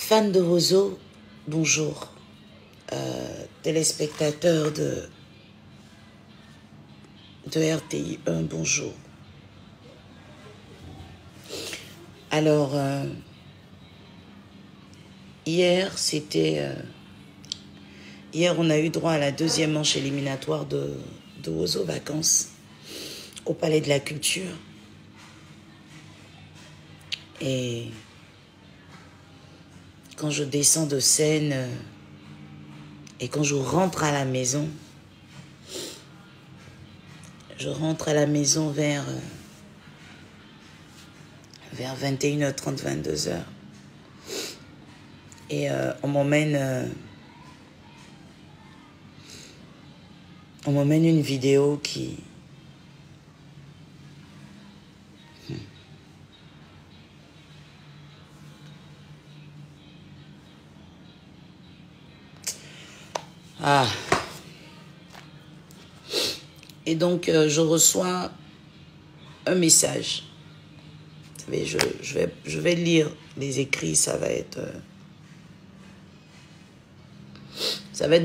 Fans de Ozo, bonjour. Téléspectateurs de RTI 1, bonjour. Alors, hier, on a eu droit à la deuxième manche éliminatoire de Ozo Vacances au Palais de la Culture. Et quand je descends de scène et quand je rentre à la maison, vers 21h30, 22h. Et on m'emmène une vidéo qui... Ah. Et donc, je reçois un message. Vous savez, je vais lire les écrits, ça va être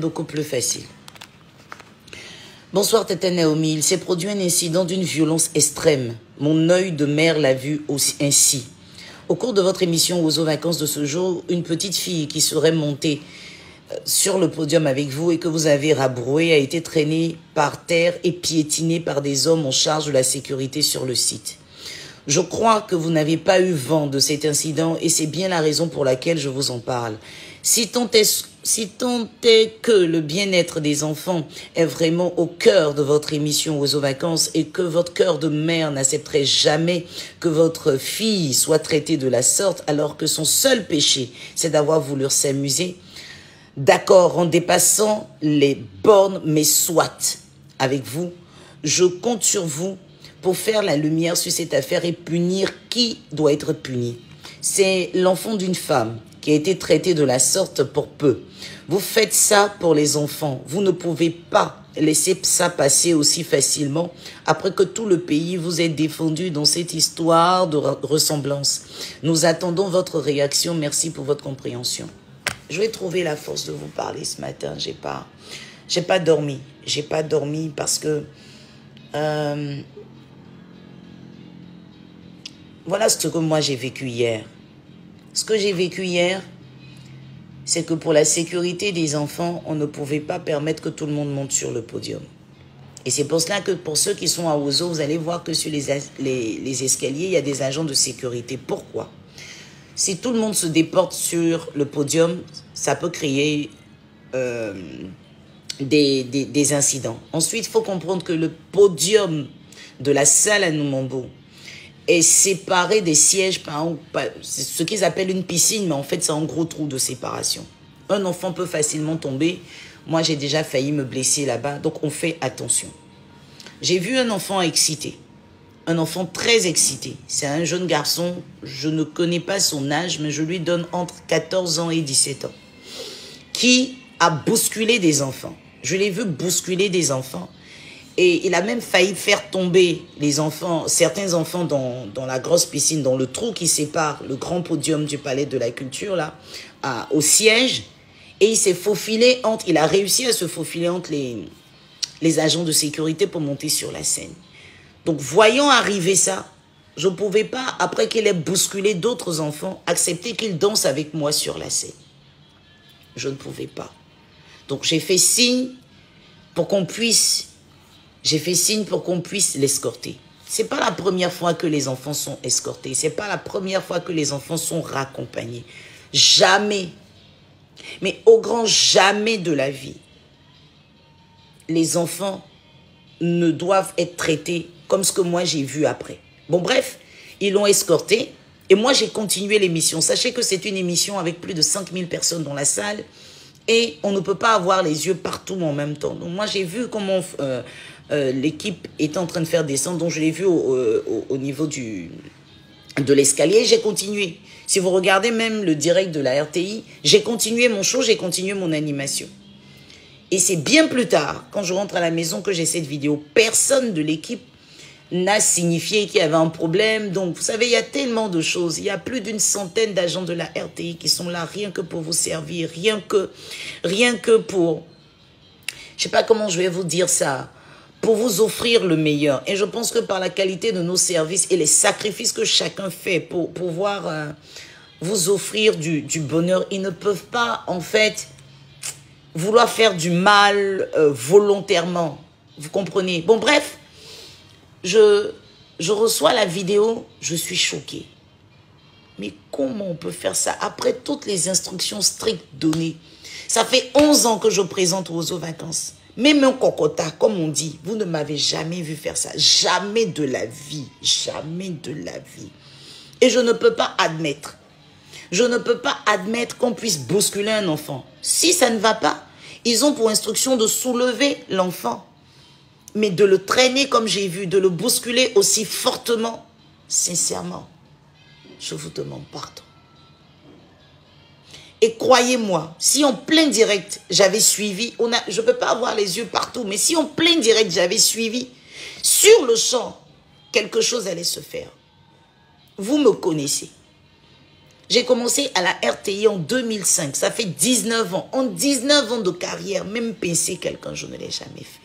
beaucoup plus facile. Bonsoir Tata Naomi, il s'est produit un incident d'une violence extrême. Mon œil de mère l'a vu aussi ainsi. Au cours de votre émission Ozo Vacances de ce jour, une petite fille qui serait montée sur le podium avec vous et que vous avez rabroué a été traînée par terre et piétinée par des hommes en charge de la sécurité sur le site. Je crois que vous n'avez pas eu vent de cet incident et c'est bien la raison pour laquelle je vous en parle. Si tant est que le bien-être des enfants est vraiment au cœur de votre émission Ozo Vacances et que votre cœur de mère n'accepterait jamais que votre fille soit traitée de la sorte alors que son seul péché, c'est d'avoir voulu s'amuser, d'accord, en dépassant les bornes, mais soit avec vous, je compte sur vous pour faire la lumière sur cette affaire et punir qui doit être puni. C'est l'enfant d'une femme qui a été traité de la sorte pour peu. Vous faites ça pour les enfants. Vous ne pouvez pas laisser ça passer aussi facilement après que tout le pays vous ait défendu dans cette histoire de ressemblance. Nous attendons votre réaction. Merci pour votre compréhension. Je vais trouver la force de vous parler ce matin. J'ai pas dormi. J'ai pas dormi parce que voilà ce que moi j'ai vécu hier. Ce que j'ai vécu hier, c'est que pour la sécurité des enfants, on ne pouvait pas permettre que tout le monde monte sur le podium. Et c'est pour cela que pour ceux qui sont à Ozo, vous allez voir que sur les escaliers, il y a des agents de sécurité. Pourquoi? Si tout le monde se déporte sur le podium, ça peut créer des incidents. Ensuite, il faut comprendre que le podium de la salle à Numambo est séparé des sièges par ce qu'ils appellent une piscine, mais en fait, c'est un gros trou de séparation. Un enfant peut facilement tomber. Moi, j'ai déjà failli me blesser là-bas, donc on fait attention. J'ai vu un enfant excité. Un enfant très excité. C'est un jeune garçon, je ne connais pas son âge, mais je lui donne entre 14 ans et 17 ans, qui a bousculé des enfants. Je l'ai vu bousculer des enfants et il a même failli faire tomber les enfants, certains enfants dans la grosse piscine, dans le trou qui sépare le grand podium du Palais de la Culture, là, au siège, et il s'est faufilé il a réussi à se faufiler entre les agents de sécurité pour monter sur la scène. Donc, voyant arriver ça, je ne pouvais pas, après qu'il ait bousculé d'autres enfants, accepter qu'il danse avec moi sur la scène. Je ne pouvais pas. Donc, j'ai fait signe pour qu'on puisse l'escorter. Ce n'est pas la première fois que les enfants sont escortés. Ce n'est pas la première fois que les enfants sont raccompagnés. Jamais, mais au grand jamais de la vie, les enfants ne doivent être traités comme ce que moi j'ai vu après. Bon bref, ils l'ont escorté et moi j'ai continué l'émission. Sachez que c'est une émission avec plus de 5000 personnes dans la salle et on ne peut pas avoir les yeux partout en même temps. Donc moi j'ai vu comment l'équipe était en train de faire descendre, donc je l'ai vu au niveau de l'escalier, j'ai continué. Si vous regardez même le direct de la RTI, j'ai continué mon show, j'ai continué mon animation. Et c'est bien plus tard, quand je rentre à la maison, que j'ai cette vidéo. Personne de l'équipe n'a signifié qu'il y avait un problème. Donc, vous savez, il y a tellement de choses. Il y a plus d'une centaine d'agents de la RTI qui sont là rien que pour vous servir, rien que pour, je sais pas comment je vais vous dire ça, pour vous offrir le meilleur. Et je pense que par la qualité de nos services et les sacrifices que chacun fait pour pouvoir vous offrir du bonheur, ils ne peuvent pas, en fait, vouloir faire du mal volontairement. Vous comprenez? Bon, bref, je reçois la vidéo, je suis choquée. Mais comment on peut faire ça après toutes les instructions strictes données? Ça fait 11 ans que je présente aux vacances. Même un cocota, comme on dit, vous ne m'avez jamais vu faire ça. Jamais de la vie. Jamais de la vie. Et je ne peux pas admettre. Je ne peux pas admettre qu'on puisse bousculer un enfant. Si ça ne va pas, ils ont pour instruction de soulever l'enfant. Mais de le traîner comme j'ai vu, de le bousculer aussi fortement, sincèrement, je vous demande pardon. Et croyez-moi, si en plein direct, j'avais suivi, je ne peux pas avoir les yeux partout, mais si en plein direct, j'avais suivi, sur le champ, quelque chose allait se faire. Vous me connaissez. J'ai commencé à la RTI en 2005, ça fait 19 ans. En 19 ans de carrière, même pincer quelqu'un, je ne l'ai jamais fait.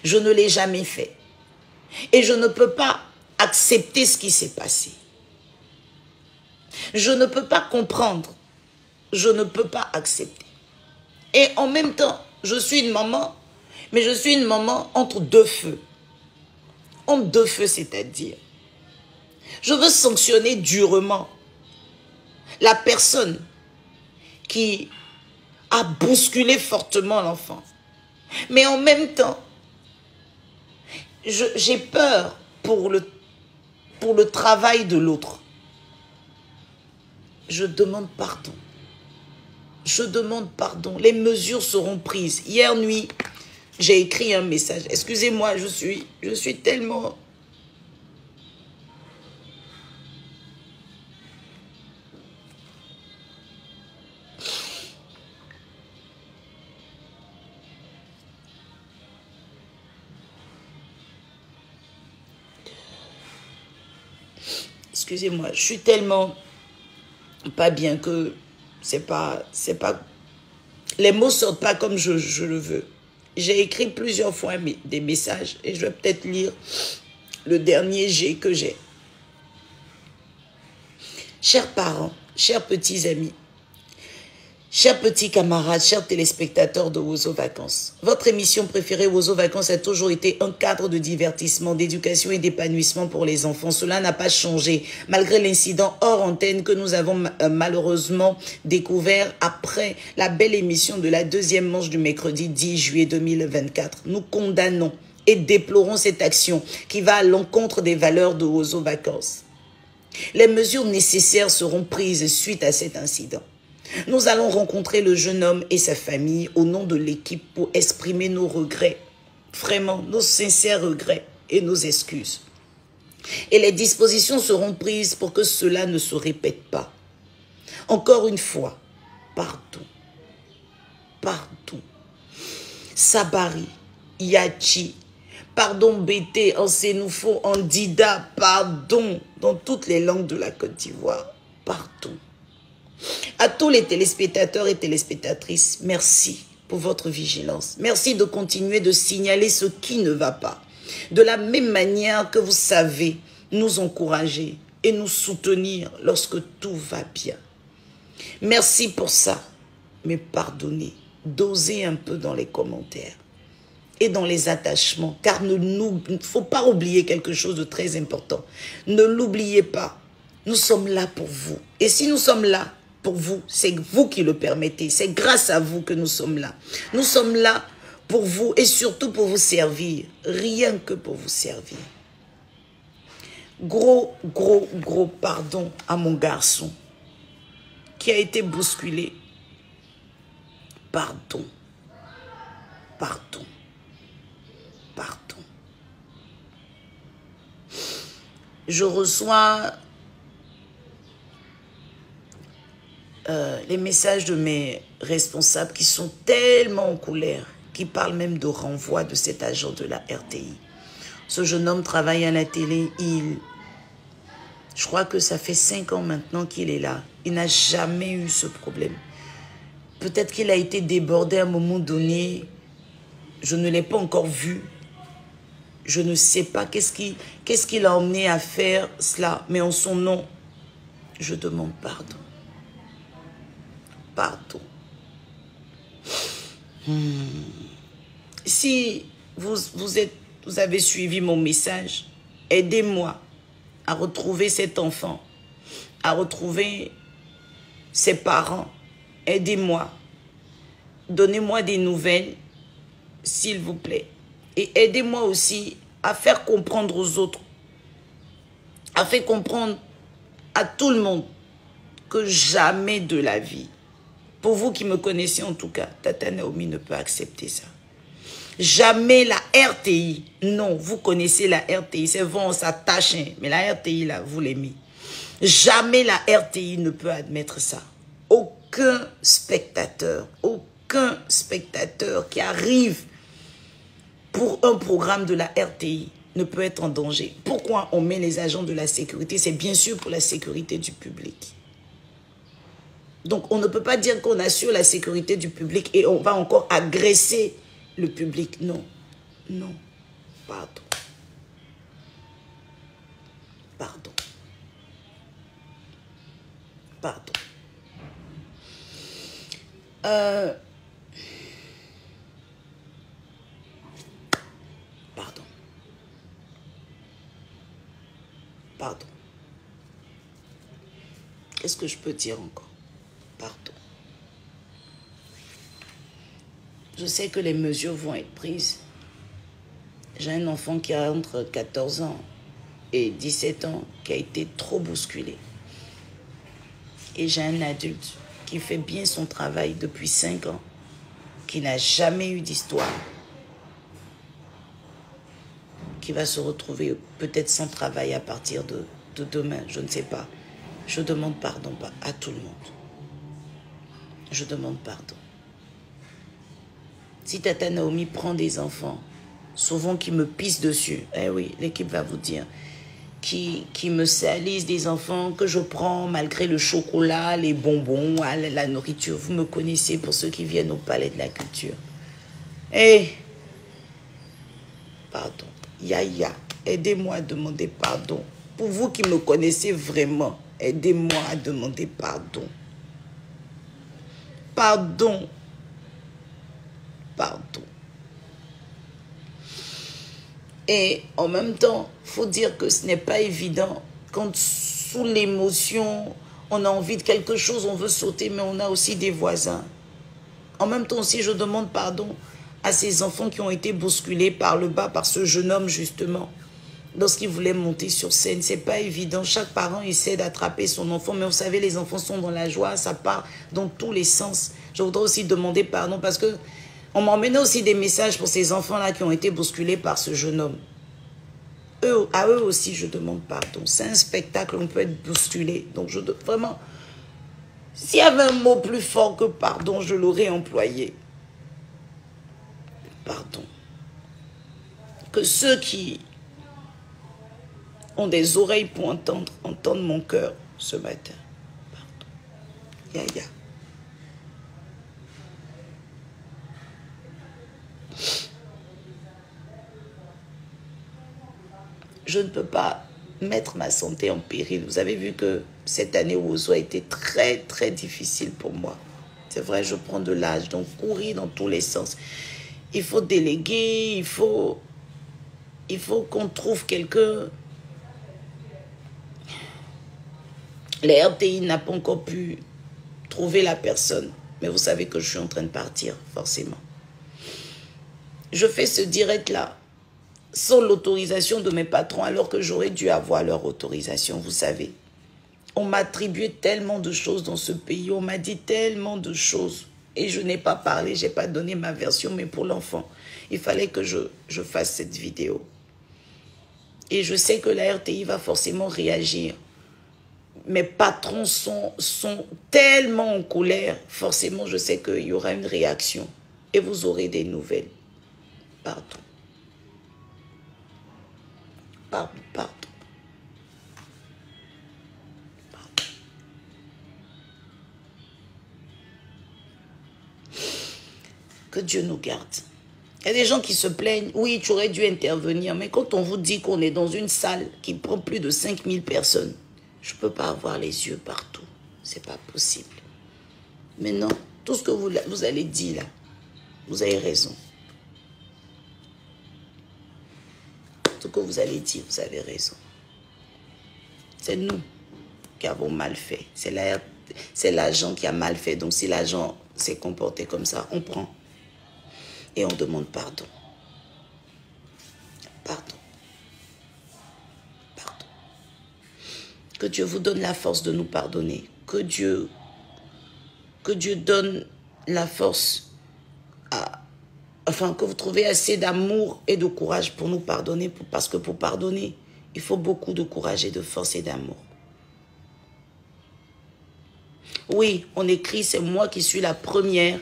Je ne l'ai jamais fait. Et je ne peux pas accepter ce qui s'est passé. Je ne peux pas comprendre. Je ne peux pas accepter. Et en même temps, je suis une maman, mais je suis une maman entre deux feux. Entre deux feux, c'est-à-dire, je veux sanctionner durement la personne qui a bousculé fortement l'enfant. Mais en même temps, j'ai peur pour le travail de l'autre. Je demande pardon. Je demande pardon. Les mesures seront prises. Hier nuit, j'ai écrit un message. Excusez-moi, je suis tellement... Excusez-moi, je suis tellement pas bien que c'est pas... Les mots sortent pas comme je le veux. J'ai écrit plusieurs fois des messages et je vais peut-être lire le dernier G que j'ai. Chers parents, chers petits amis, chers petits camarades, chers téléspectateurs de Wozo Vacances, votre émission préférée Wozo Vacances a toujours été un cadre de divertissement, d'éducation et d'épanouissement pour les enfants. Cela n'a pas changé, malgré l'incident hors antenne que nous avons malheureusement découvert après la belle émission de la deuxième manche du mercredi 10 juillet 2024. Nous condamnons et déplorons cette action qui va à l'encontre des valeurs de Wozo Vacances. Les mesures nécessaires seront prises suite à cet incident. Nous allons rencontrer le jeune homme et sa famille au nom de l'équipe pour exprimer nos regrets, vraiment nos sincères regrets et nos excuses. Et les dispositions seront prises pour que cela ne se répète pas. Encore une fois, pardon, pardon. Sabari, Yachi, pardon Bété, en Sénoufo, en Dida, pardon, dans toutes les langues de la Côte d'Ivoire, pardon. À tous les téléspectateurs et téléspectatrices, merci pour votre vigilance. Merci de continuer de signaler ce qui ne va pas. De la même manière que vous savez nous encourager et nous soutenir lorsque tout va bien. Merci pour ça, mais pardonnez, dosez un peu dans les commentaires et dans les attachements, car il ne faut pas oublier quelque chose de très important. Ne l'oubliez pas, nous sommes là pour vous. Et si nous sommes là pour vous, c'est vous qui le permettez. C'est grâce à vous que nous sommes là. Nous sommes là pour vous et surtout pour vous servir. Rien que pour vous servir. Gros pardon à mon garçon qui a été bousculé. Pardon. Pardon. Pardon. Je reçois les messages de mes responsables qui sont tellement en colère, qui parle même de renvoi de cet agent de la RTI. Ce jeune homme travaille à la télé, je crois que ça fait 5 ans maintenant qu'il est là. Il n'a jamais eu ce problème. Peut-être qu'il a été débordé à un moment donné. Je ne l'ai pas encore vu. Je ne sais pas qu'est-ce qui l'a emmené à faire cela. Mais en son nom, je demande pardon. Pardon. Si vous avez suivi mon message, aidez-moi à retrouver cet enfant, à retrouver ses parents. Aidez-moi. Donnez-moi des nouvelles, s'il vous plaît. Et aidez-moi aussi à faire comprendre aux autres, à faire comprendre à tout le monde que jamais de la vie, pour vous qui me connaissez en tout cas, Tata Naomi ne peut accepter ça. Jamais la RTI, non, vous connaissez la RTI, c'est vrai, on s'attache, mais la RTI, là, vous l'aimez. Jamais la RTI ne peut admettre ça. Aucun spectateur qui arrive pour un programme de la RTI ne peut être en danger. Pourquoi on met les agents de la sécurité? C'est bien sûr pour la sécurité du public. Donc, on ne peut pas dire qu'on assure la sécurité du public et on va encore agresser le public. Non, non, pardon. Pardon. Pardon. Pardon. Pardon. Qu'est-ce que je peux dire encore? Pardon. Je sais que les mesures vont être prises. J'ai un enfant qui a entre 14 ans et 17 ans qui a été trop bousculé. Et j'ai un adulte qui fait bien son travail depuis 5 ans, qui n'a jamais eu d'histoire, qui va se retrouver peut-être sans travail à partir de demain, je ne sais pas. Je demande pardon à tout le monde. Je demande pardon. Si Tata Naomi prend des enfants, souvent qui me pissent dessus, eh oui, l'équipe va vous dire, qui me salissent des enfants que je prends malgré le chocolat, les bonbons, la nourriture. Vous me connaissez pour ceux qui viennent au palais de la culture. Eh, pardon. Yaya, aidez-moi à demander pardon. Pour vous qui me connaissez vraiment, aidez-moi à demander pardon. Pardon. Pardon. Et en même temps, il faut dire que ce n'est pas évident. Quand sous l'émotion, on a envie de quelque chose, on veut sauter, mais on a aussi des voisins. En même temps aussi, je demande pardon à ces enfants qui ont été bousculés par le bas, par ce jeune homme justement, lorsqu'il voulait monter sur scène. C'est pas évident. Chaque parent essaie d'attraper son enfant, mais vous savez, les enfants sont dans la joie, ça part dans tous les sens. Je voudrais aussi demander pardon parce que on m'emmène aussi des messages pour ces enfants-là qui ont été bousculés par ce jeune homme. À eux aussi, je demande pardon. C'est un spectacle, on peut être bousculé. Donc, vraiment, s'il y avait un mot plus fort que pardon, je l'aurais employé. Pardon. Que ceux qui ont des oreilles pour entendre mon cœur ce matin. Pardon. Yaya. Je ne peux pas mettre ma santé en péril. Vous avez vu que cette année Wozo a été très, très difficile pour moi. C'est vrai, je prends de l'âge, donc courir dans tous les sens. Il faut déléguer, il faut qu'on trouve quelqu'un. La RTI n'a pas encore pu trouver la personne. Mais vous savez que je suis en train de partir, forcément. Je fais ce direct-là sans l'autorisation de mes patrons, alors que j'aurais dû avoir leur autorisation, vous savez. On m'a attribué tellement de choses dans ce pays, on m'a dit tellement de choses. Et je n'ai pas parlé, je n'ai pas donné ma version, mais pour l'enfant, il fallait que je fasse cette vidéo. Et je sais que la RTI va forcément réagir. Mes patrons sont tellement en colère, forcément je sais qu'il y aura une réaction. et vous aurez des nouvelles. Pardon. Pardon, pardon. Pardon. Que Dieu nous garde. Il y a des gens qui se plaignent, oui, tu aurais dû intervenir, mais quand on vous dit qu'on est dans une salle qui prend plus de 5000 personnes, je ne peux pas avoir les yeux partout. Ce n'est pas possible. Mais non, tout ce que vous allez dire là, vous avez raison. Tout ce que vous allez dire, vous avez raison. C'est nous qui avons mal fait. C'est l'agent qui a mal fait. Donc si l'agent s'est comporté comme ça, on prend. Et on demande pardon. Pardon. Pardon. Que Dieu vous donne la force de nous pardonner. Que Dieu donne la force que vous trouvez assez d'amour et de courage pour nous pardonner. Parce que pour pardonner, il faut beaucoup de courage et de force et d'amour. Oui, on écrit, c'est moi qui suis la première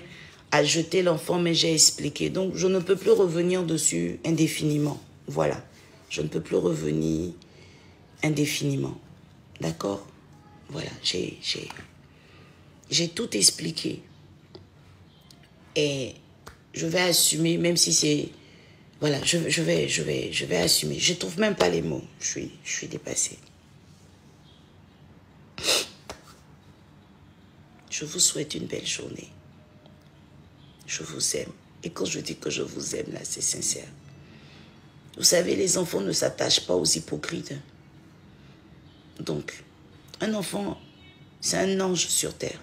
à jeter l'enfant, mais j'ai expliqué. Donc, je ne peux plus revenir dessus indéfiniment. Voilà. Je ne peux plus revenir indéfiniment. D'accord? Voilà, j'ai tout expliqué. Et je vais assumer, même si c'est... Voilà, je vais assumer. Je ne trouve même pas les mots. Je suis dépassée. Je vous souhaite une belle journée. Je vous aime. Et quand je dis que je vous aime, là, c'est sincère. Vous savez, les enfants ne s'attachent pas aux hypocrites. Donc, un enfant, c'est un ange sur terre.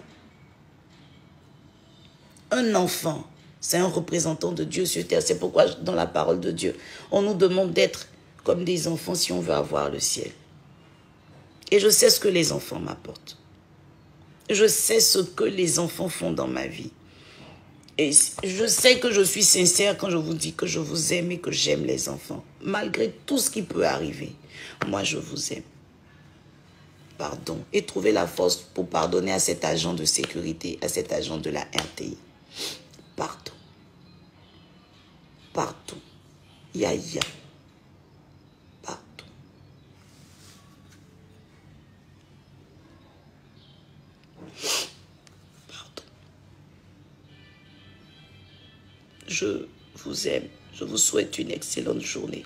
Un enfant, c'est un représentant de Dieu sur terre. C'est pourquoi, dans la parole de Dieu, on nous demande d'être comme des enfants si on veut avoir le ciel. Et je sais ce que les enfants m'apportent. Je sais ce que les enfants font dans ma vie. Et je sais que je suis sincère quand je vous dis que je vous aime et que j'aime les enfants. Malgré tout ce qui peut arriver, moi je vous aime. Pardon. Et trouvez la force pour pardonner à cet agent de sécurité, à cet agent de la RTI. Pardon. Pardon. Yaya. Pardon. Je vous aime. Je vous souhaite une excellente journée.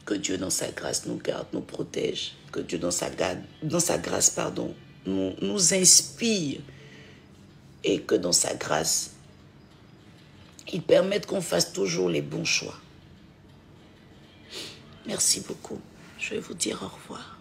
Que Dieu dans sa grâce nous garde, nous protège. Que Dieu dans sa grâce, nous inspire. Et que dans sa grâce, il permette qu'on fasse toujours les bons choix. Merci beaucoup. Je vais vous dire au revoir.